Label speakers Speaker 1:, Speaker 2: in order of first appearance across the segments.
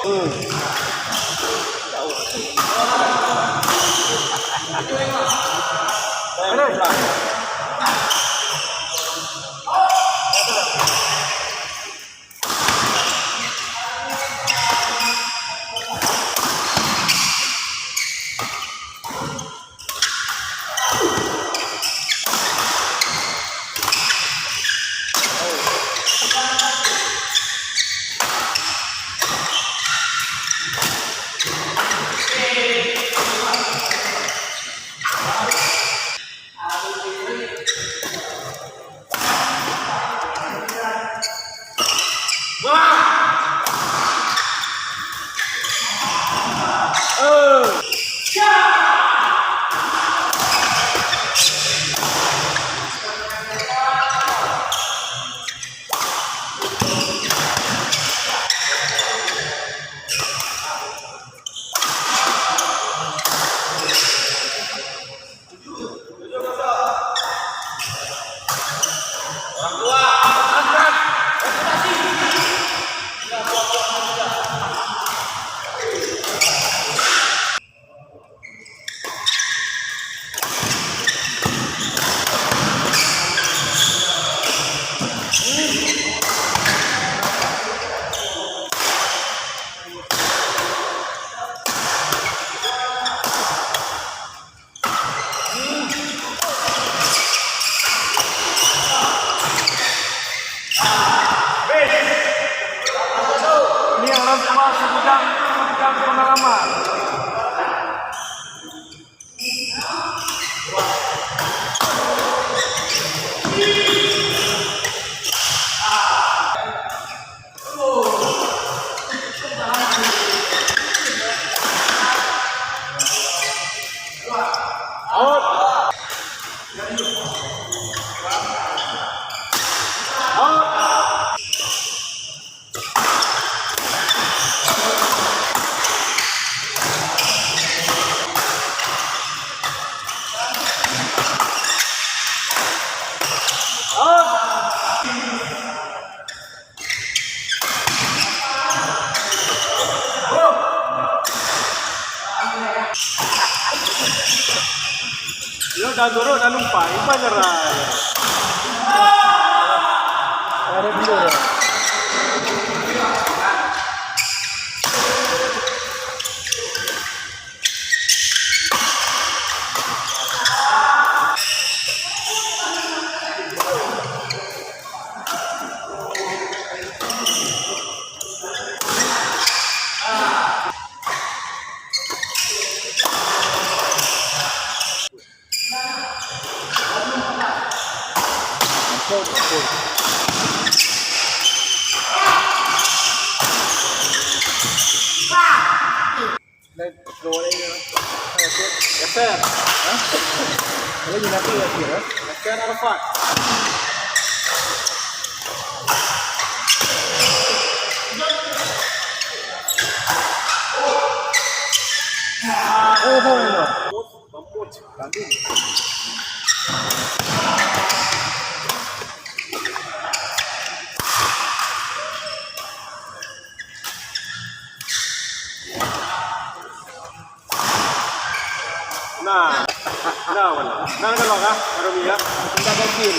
Speaker 1: Ini orang tua sebidang pengalaman. Yo udah guru udah lupa, iba nyerah. Ada dulu ya. Geser, kalau di nanti ya kira, geser Arafat. Bambut, Bandung. Nah, mana kalau kah, Arumi ya? Kita bikin,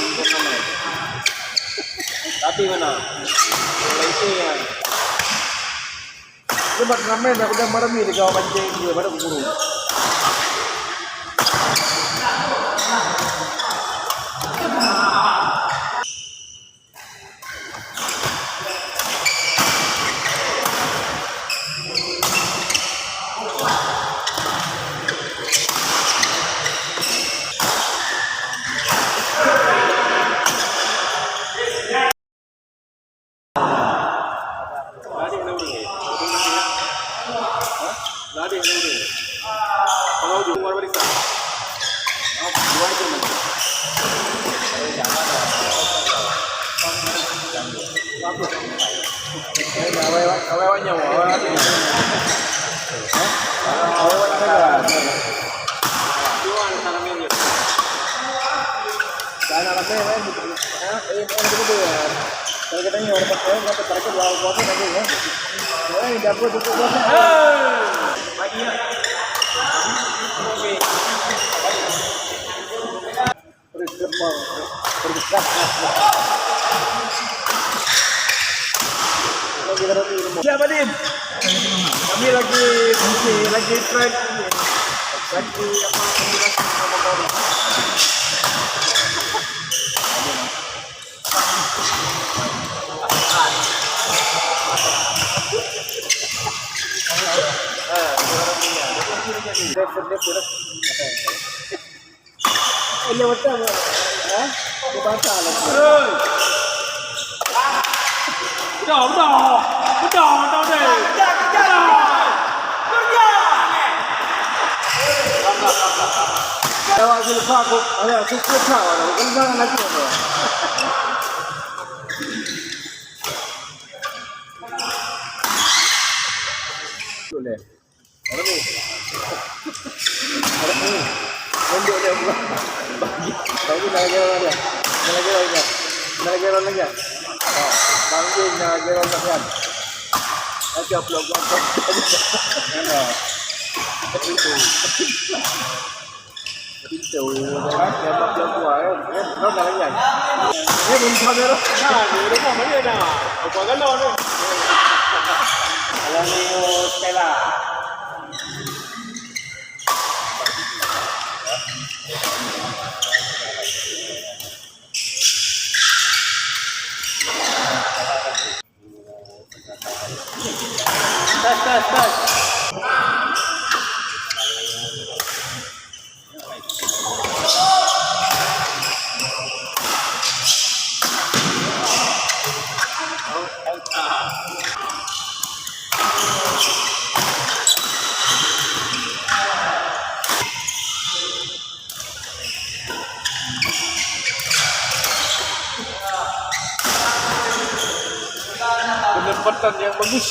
Speaker 1: tapi mana? Itu ya. Coba ngamen, aku udah marami di kau pancing dia, pada buru. Lari yang dulu. Kalau ujung luar barisan. Dua itu mana? Awalnya awalnya
Speaker 2: Kalau kita ini orang pakai nggak terpakai dua botol lagi ya. Oh, ini dapur tutup botol.
Speaker 1: Pagi ya. Oke.
Speaker 2: Siapa Din? Kami lagi try lagi apa kombinasi sama baru. Ini betul. Dibaca lagi.
Speaker 1: Udah deh.
Speaker 2: Lewat sini aku, ada cukup tahu, kan jangan lagi tu. Boleh. Ada ni. Mundur dia pula. Bagi lagi orang dia. Lagi orang lagi. Bagi lagi orang lagi. Nanti upload konten. Itu. Pintu kan dia upload kuah kan. Nó là cái gì? Cái mình không biết đâu.
Speaker 1: Đúng rồi mấy người nào. Ở quán cái lon đấy.
Speaker 2: Là Neo Stella. Tes. Penempatan yang bagus.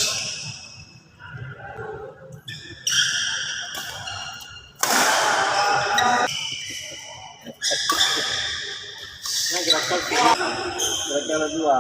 Speaker 2: Nah, gerakan dua.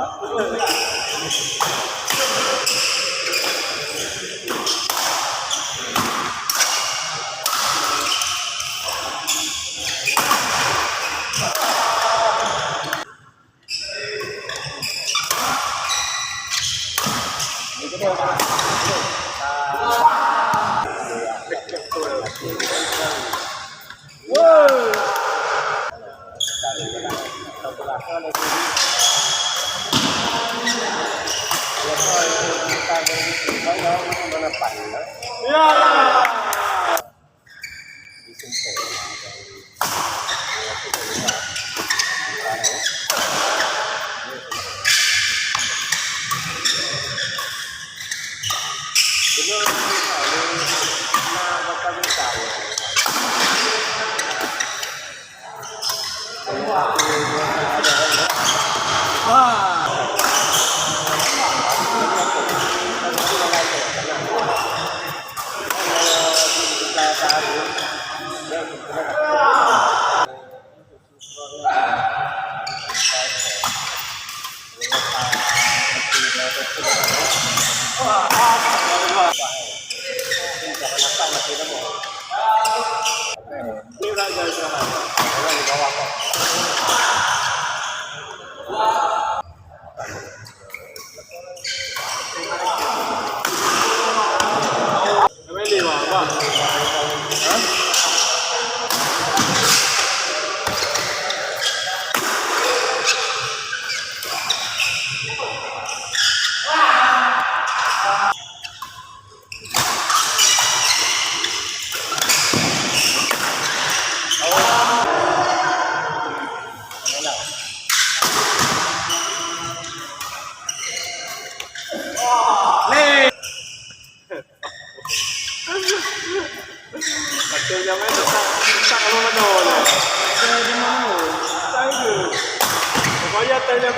Speaker 1: Jangan tak kalau mana lah. Saya di mana? Saya ke. Pokoknya tanya.